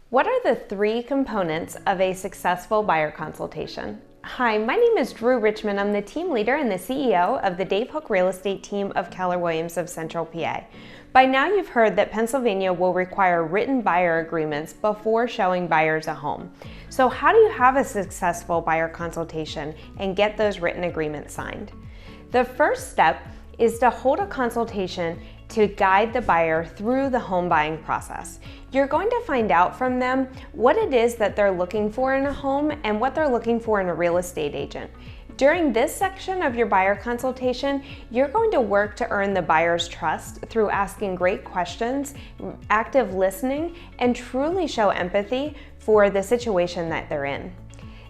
What are the three components of a successful buyer consultation? Hi, my name is Drew Richmond. I'm the team leader and the CEO of the Dave Hooke Real Estate Team of Keller Williams of Central PA. By now you've heard that Pennsylvania will require written buyer agreements before showing buyers a home. So how do you have a successful buyer consultation and get those written agreements signed? The first step is to hold a consultation to guide the buyer through the home buying process. You're going to find out from them what it is that they're looking for in a home and what they're looking for in a real estate agent. During this section of your buyer consultation, you're going to work to earn the buyer's trust through asking great questions, active listening, and truly show empathy for the situation that they're in.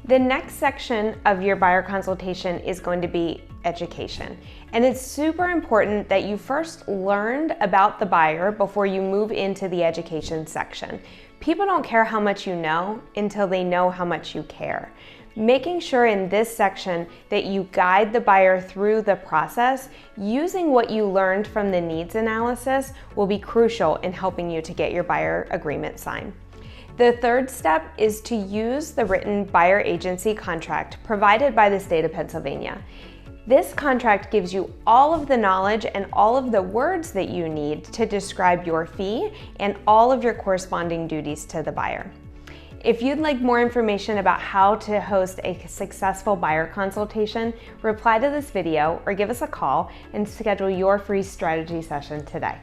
The next section of your buyer consultation is going to be education. And it's super important that you first learned about the buyer before you move into the education section. People don't care how much you know until they know how much you care. Making sure in this section that you guide the buyer through the process using what you learned from the needs analysis will be crucial in helping you to get your buyer agreement signed. The third step is to use the written buyer agency contract provided by the state of Pennsylvania. This contract gives you all of the knowledge and all of the words that you need to describe your fee and all of your corresponding duties to the buyer. If you'd like more information about how to host a successful buyer consultation, reply to this video or give us a call and schedule your free strategy session today.